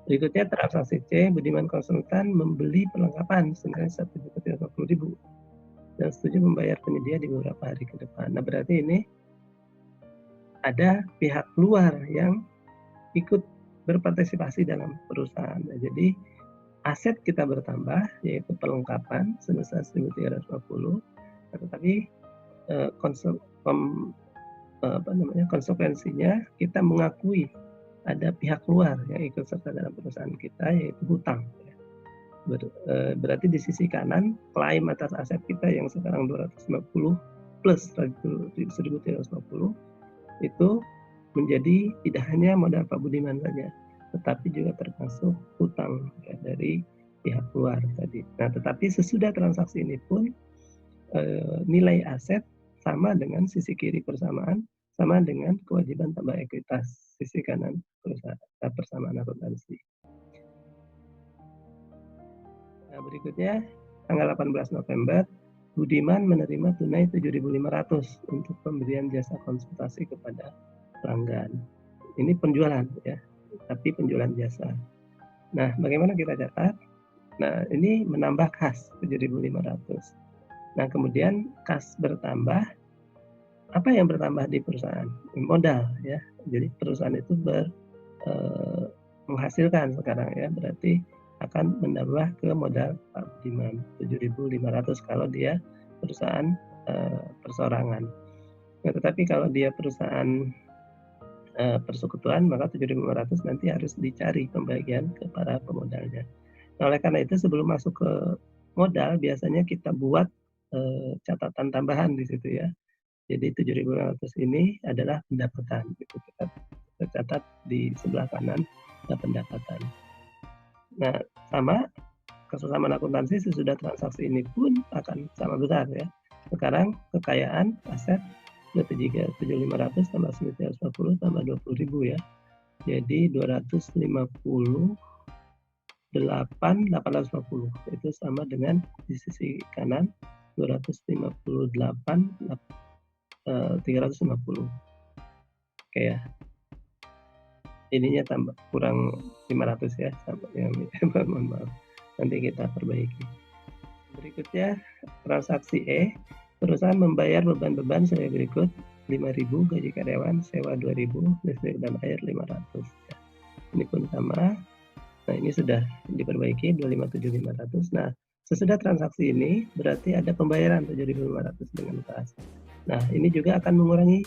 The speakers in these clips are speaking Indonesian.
Berikutnya transaksi C, Budiman Konsultan membeli perlengkapan senilai Rp1.350.000 dan setuju membayar penyedia di beberapa hari ke depan. Nah, berarti ini ada pihak luar yang ikut berpartisipasi dalam perusahaan. Nah, jadi aset kita bertambah, yaitu perlengkapan sebesar 1.350, tetapi konsekuensinya kita mengakui ada pihak luar yang ikut serta dalam perusahaan kita, yaitu hutang. Berarti di sisi kanan, klaim atas aset kita yang sekarang 250 plus 1.350 itu menjadi tidak hanya modal Pak Budiman saja, tetapi juga termasuk hutang ya, dari pihak luar tadi. Nah, tetapi sesudah transaksi ini pun nilai aset sama dengan sisi kiri persamaan, sama dengan kewajiban tambah ekuitas sisi kanan perusahaan persamaan akuntansi. Nah, berikutnya tanggal 18 November Budiman menerima tunai 7.500 untuk pemberian jasa konsultasi kepada pelanggan. Ini penjualan ya, tapi penjualan jasa. Nah, bagaimana kita catat? Nah, ini menambah kas 7.500. Nah, kemudian kas bertambah. Apa yang bertambah di perusahaan? Modal ya. Jadi perusahaan itu menghasilkan sekarang ya, berarti akan menambah ke modal Pak Budiman 7.500 kalau dia perusahaan perseorangan. Nah, tetapi kalau dia perusahaan persekutuan, maka 7.500 nanti harus dicari pembagian ke para pemodalnya. Nah, oleh karena itu sebelum masuk ke modal biasanya kita buat catatan tambahan di situ ya. Jadi 7.500 ini adalah pendapatan. Itu kita catat di sebelah kanan pendapatan. Nah, sama kesesamaan akuntansi sesudah transaksi ini pun akan sama besar ya. Sekarang kekayaan aset 7.500 tambah 1.350 tambah 20.000 ya. Jadi 258.850 itu sama dengan di sisi kanan 258.350. Oke ya. Ininya tambah kurang 500 ya, sama yang mohon maaf. Nanti kita perbaiki. Berikutnya transaksi E, perusahaan membayar beban-beban sebagai berikut: 5.000 gaji karyawan, sewa 2.000, listrik dan air 500. Ya. Ini pun sama. Nah, ini sudah diperbaiki 257.500. Nah, sesudah transaksi ini berarti ada pembayaran 7.500 dengan kas. Nah, ini juga akan mengurangi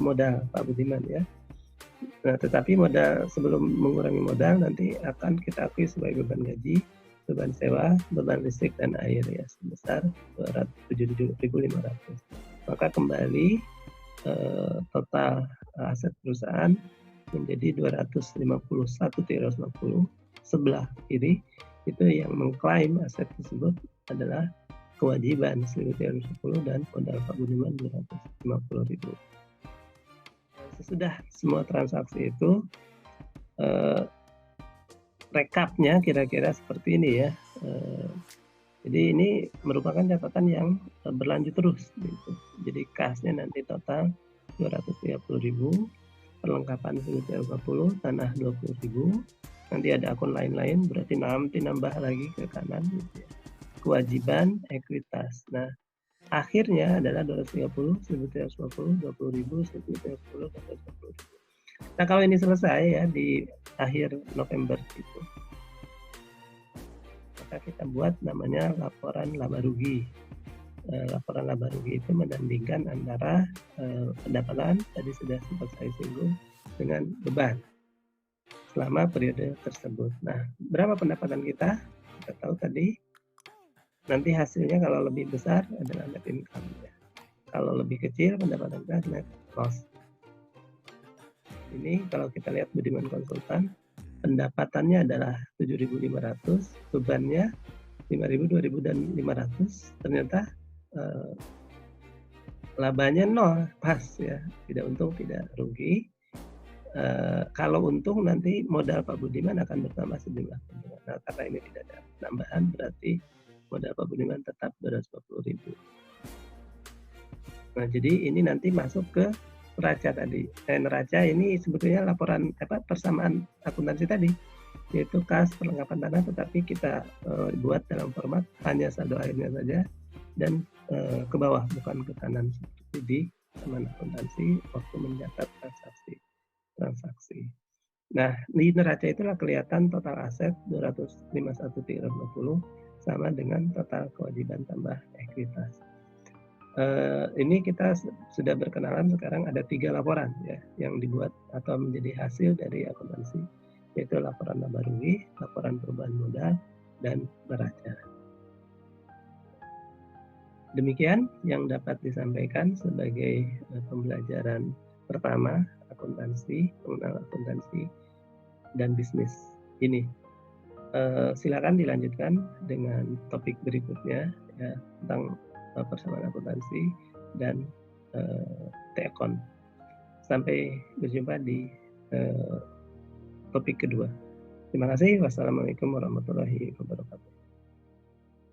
modal Pak Budiman ya. Nah, tetapi modal sebelum mengurangi modal nanti akan kita akui sebagai beban gaji, beban sewa, beban listrik dan air ya sebesar 207.500. Maka kembali total aset perusahaan menjadi 251.350. Sebelah kiri itu yang mengklaim aset tersebut adalah kewajiban 1.350 dan modal Pak Budiman 250.000. Sesudah semua transaksi itu rekapnya kira-kira seperti ini ya. Jadi ini merupakan catatan yang berlanjut terus gitu. Jadi kasnya nanti total 230.000, perlengkapan 1.350, tanah 20.000, nanti ada akun lain-lain berarti nanti nambah lagi ke kanan gitu ya. Kewajiban ekuitas. Nah, akhirnya adalah 230, 1.350, 20.000, 1.350, 1.350. Nah, kalau ini selesai ya di akhir November itu, maka kita buat namanya laporan laba rugi. Laporan laba rugi itu mendandingkan antara pendapatan, tadi sudah sempat saya singgung, dengan beban selama periode tersebut. Nah, berapa pendapatan kita? Kita tahu tadi. Nanti hasilnya kalau lebih besar adalah net income ya. Kalau lebih kecil pendapatan kita net loss. Ini kalau kita lihat Budiman Konsultan, pendapatannya adalah 7.500, bebannya 5.000, 2.000 dan 500. Ternyata labanya 0, pas ya, tidak untung tidak rugi. Kalau untung nanti modal Pak Budiman akan bertambah sejumlah keuntungan. Nah, karena ini tidak ada tambahan berarti modal Pak Budiman tetap 240.000. Nah, jadi ini nanti masuk ke neraca tadi. Neraca ini sebetulnya laporan persamaan akuntansi tadi. yaitu kas perlengkapan tanah, tetapi kita buat dalam format hanya saldo akhirnya saja dan ke bawah bukan ke kanan seperti di taman akuntansi waktu mencatat transaksi. Nah, di neraca itulah kelihatan total aset 251.320 sama dengan total kewajiban tambah ekuitas. Ini kita sudah berkenalan, sekarang ada 3 laporan ya yang dibuat atau menjadi hasil dari akuntansi, yaitu laporan laba rugi, laporan perubahan modal, dan neraca. Demikian yang dapat disampaikan sebagai pembelajaran pertama akuntansi, mengenal akuntansi dan bisnis ini. Silakan dilanjutkan dengan topik berikutnya ya, tentang persamaan akuntansi dan T-Akon. Sampai berjumpa di topik kedua. Terima kasih. Wassalamualaikum warahmatullahi wabarakatuh.